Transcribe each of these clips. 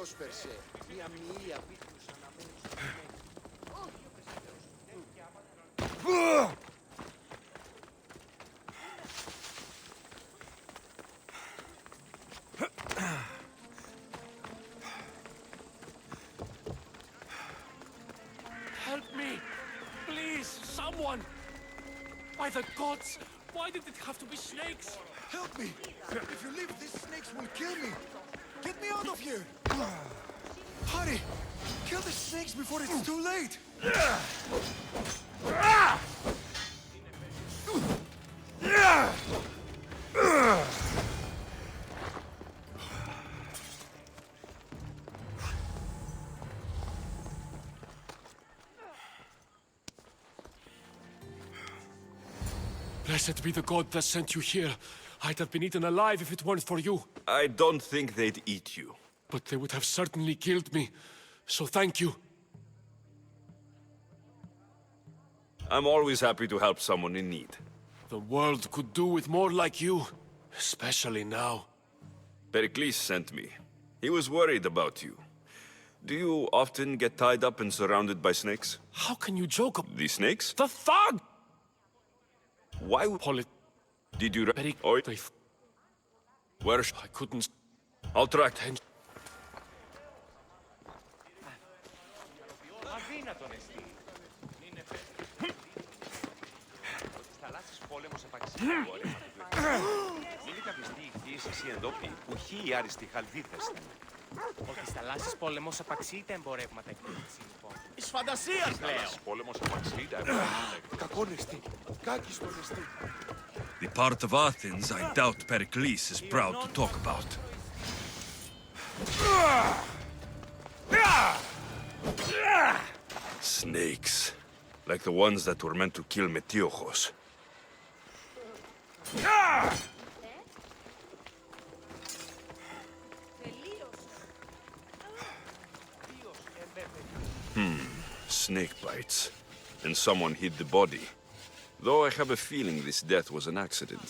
Dios per se. Mia mia. Help me! Please, someone! By the gods, why did it have to be snakes? Help me! If you leave, these snakes will kill me! Get me out of here! Hurry! Kill the snakes before it's too late! Blessed be the god that sent you here. I'd have been eaten alive if it weren't for you. I don't think they'd eat you. But they would have certainly killed me. So thank you. I'm always happy to help someone in need. The world could do with more like you. Especially now. Pericles sent me. He was worried about you. Do you often get tied up and surrounded by snakes? How can you joke? The snakes? The thug! Why would... Did you... Oi. Where... I couldn't... I'll try. Αδύνατον εστί. Είναι Ότι θαλάσσης πόλεμος επαξίζει πόλεμα του εκπαίδευση. Είναι καπιστή η χθής εσύ εντόπι που χει οι άριστοι χαλδίτες. Ότι στις θαλάσσης πόλεμος επαξεί τα εμπορεύματα εκπαίδευση λοιπόν. Εις φαντασίας λέω. Θαλάσσης πόλεμος επαξεί τα εμπορεύματα εκπαίδευση. Κακό νεστή. Κάκιστο νεστή. The part of Athens I doubt Pericles is proud to talk about. Snakes. Like the ones that were meant to kill Metiochos. Snake bites. And someone hid the body. Though I have a feeling this death was an accident.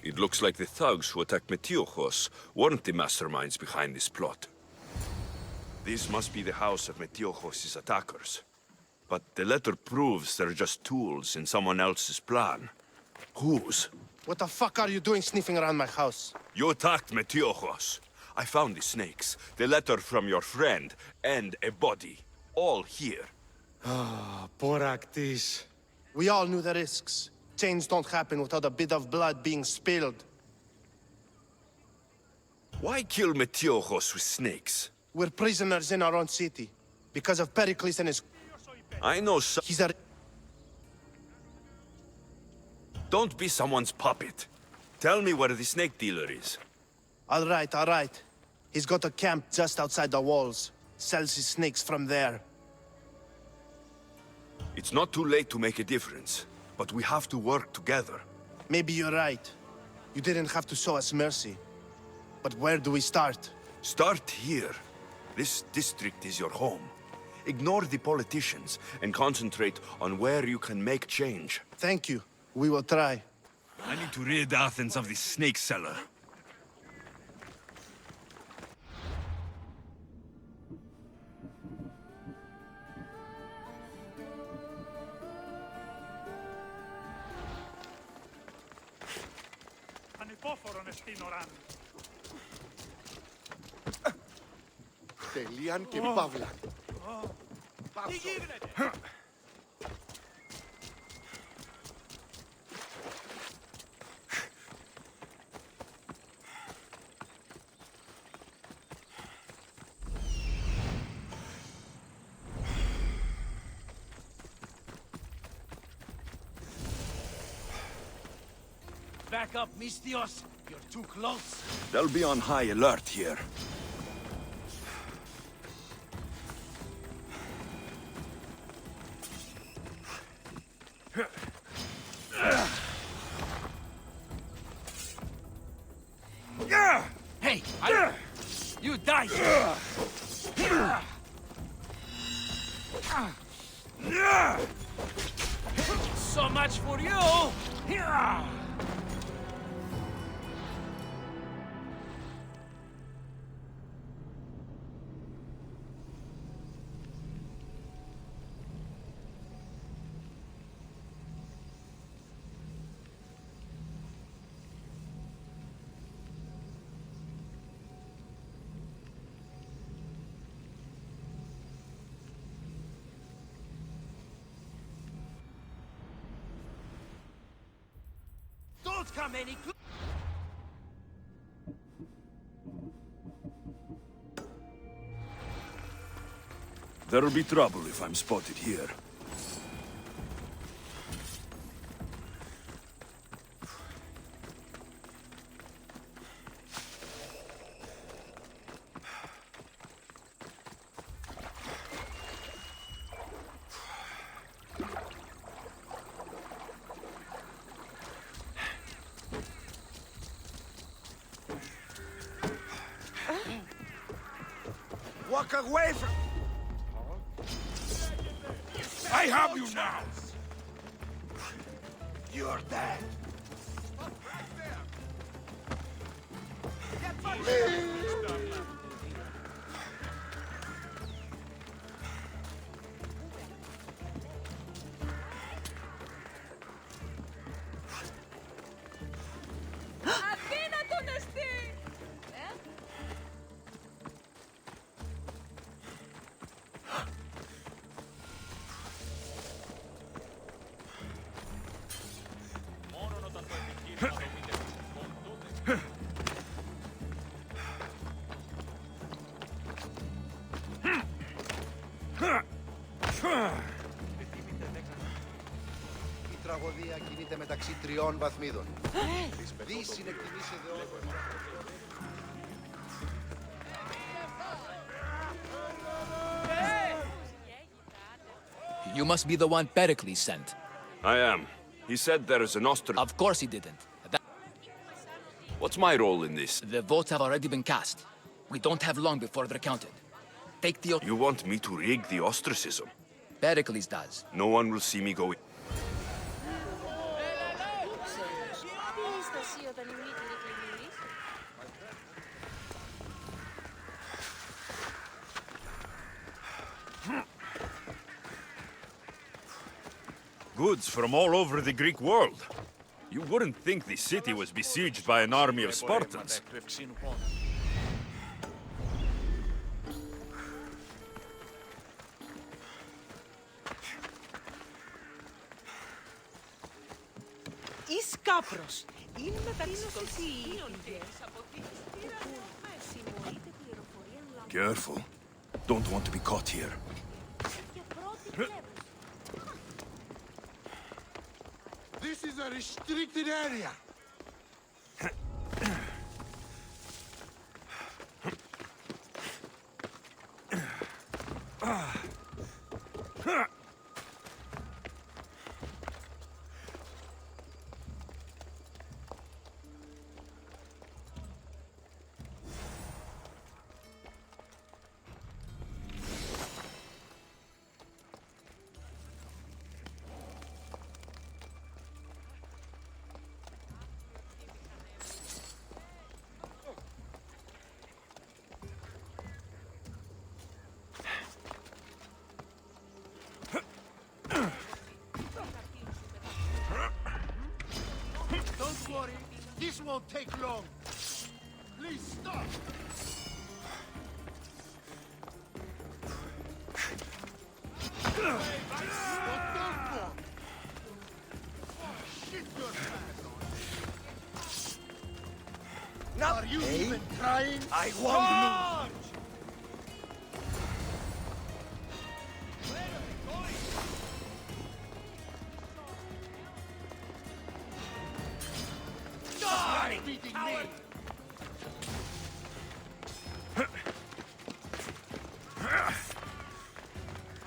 It looks like the thugs who attacked Metiochos weren't the masterminds behind this plot. This must be the house of Metiochos' attackers. But the letter proves they're just tools in someone else's plan. Whose? What the fuck are you doing sniffing around my house? You attacked Metiochos. I found the snakes, the letter from your friend, and a body. All here. Poraktis. We all knew the risks. Change don't happen without a bit of blood being spilled. Why kill Metiochos with snakes? We're prisoners in our own city. Because of Pericles and his... I know some... He's a... Don't be someone's puppet. Tell me where the snake dealer is. All right. He's got a camp just outside the walls. Sells his snakes from there. It's not too late to make a difference, but we have to work together. Maybe you're right. You didn't have to show us mercy. But where do we start? Start here. This district is your home. Ignore the politicians and concentrate on where you can make change. Thank you. We will try. I need to rid Athens of this snake seller. Ανυπόφορον εστίν οράν. Τελείαν και παύλα. Τι γίνεται. Back up, Mistios. You're too close. They'll be on high alert here. Hey, you die. So much for you! Don't come any closer! There'll be trouble if I'm spotted here. Walk away from... I have you now! You're dead! Αδύνατο να στεί! Η τραγωδία κινείται μεταξύ 3 βαθμίδων. Δι συνεκτιμήσετε όλο. You must be the one Pericles sent. I am. He said there is an ostrich. Of course he didn't. What's my role in this? The votes have already been cast. We don't have long before they're counted. Take the... You want me to rig the ostracism? Pericles does. No one will see me go in. Τι είστε εσύ όταν η μύτη κλείνεις? Goods from all over the Greek world. You wouldn't think the city was besieged by an army of Spartans. Του ευξήνου πόνου. Εις κάπρος. Είναι μεταξύ των σύλλογες από τη χτήρα Συμμορείτε πληροφορία λάθος Careful. Don't want to be caught here. και πρώτη πλευρά. This is a restricted area! Don't worry, this won't take long. Please stop. Are you even trying? I won't lose. Die, beating me.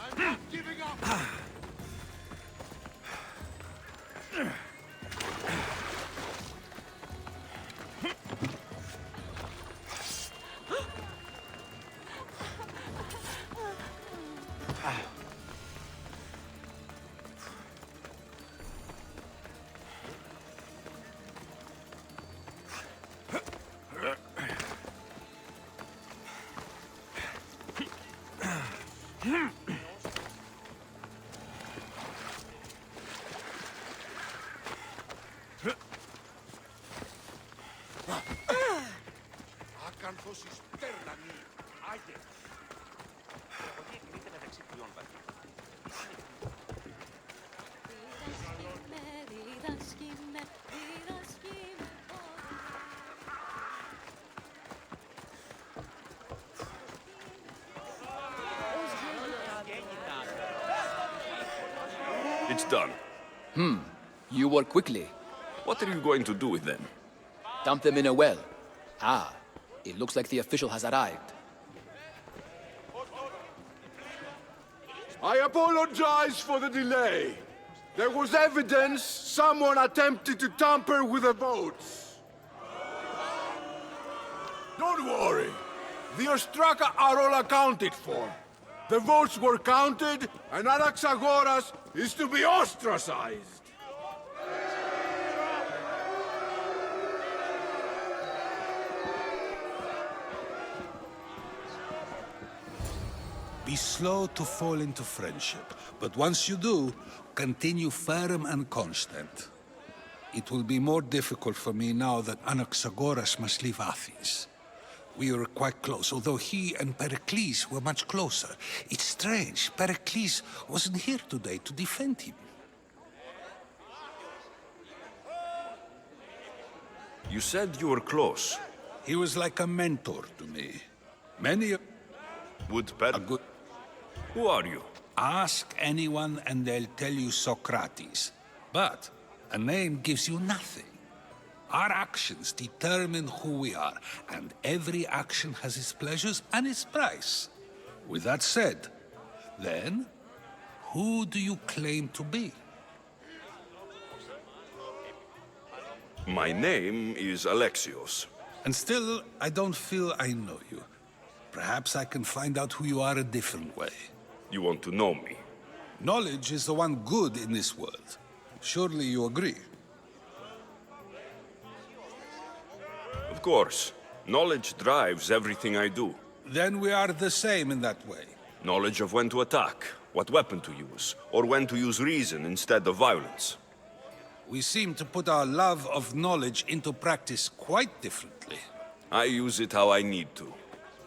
I'm not giving up. Άκανθος εις τέρνανη, άγε. Προχωρία κινείται μεταξύ τριών βαθμίδων. It's done. You work quickly. What are you going to do with them? Dump them in a well. Ah, it looks like the official has arrived. I apologize for the delay. There was evidence someone attempted to tamper with the votes. Don't worry. The Ostraka are all accounted for. The votes were counted, and Anaxagoras is to be ostracized. Be slow to fall into friendship, but once you do, continue firm and constant. It will be more difficult for me now that Anaxagoras must leave Athens. We were quite close, although he and Pericles were much closer. It's strange, Pericles wasn't here today to defend him. You said you were close. He was like a mentor to me. Many Would a good... Who are you? Ask anyone and they'll tell you Socrates. But a name gives you nothing. Our actions determine who we are, and every action has its pleasures and its price. With that said, then, who do you claim to be? My name is Alexios. And still, I don't feel I know you. Perhaps I can find out who you are a different way. You want to know me? Knowledge is the one good in this world. Surely you agree? Of course. Knowledge drives everything I do. Then we are the same in that way. Knowledge of when to attack, what weapon to use, or when to use reason instead of violence. We seem to put our love of knowledge into practice quite differently. I use it how I need to.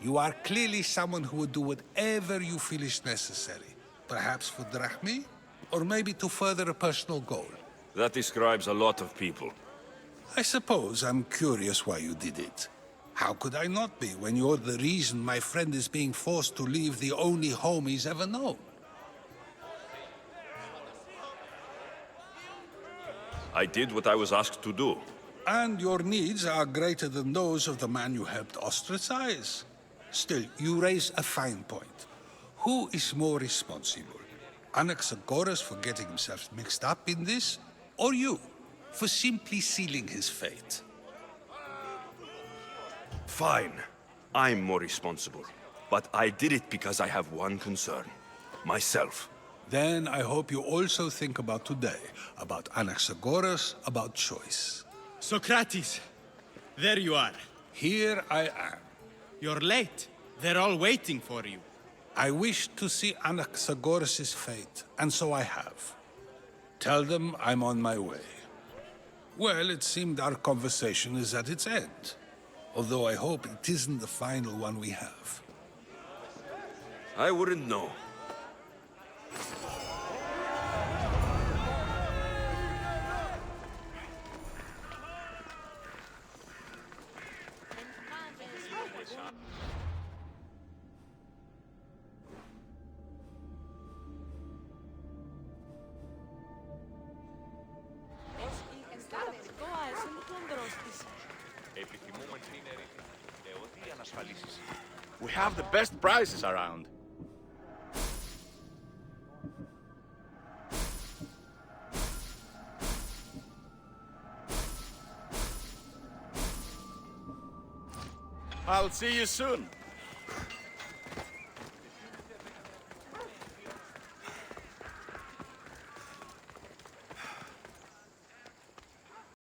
You are clearly someone who would do whatever you feel is necessary. Perhaps for drachmi, or maybe to further a personal goal. That describes a lot of people. I suppose I'm curious why you did it. How could I not be when you're the reason my friend is being forced to leave the only home he's ever known? I did what I was asked to do. And your needs are greater than those of the man you helped ostracize. Still, you raise a fine point. Who is more responsible? Anaxagoras for getting himself mixed up in this, or you for simply sealing his fate? Fine. I'm more responsible. But I did it because I have one concern. Myself. Then I hope you also think about today, about Anaxagoras, about choice. Socrates, there you are. Here I am. You're late. They're all waiting for you. I wish to see Anaxagoras' fate, and so I have. Tell them I'm on my way. Well, it seemed our conversation is at its end. Although I hope it isn't the final one we have. I wouldn't know. We have the best prices around. I'll see you soon.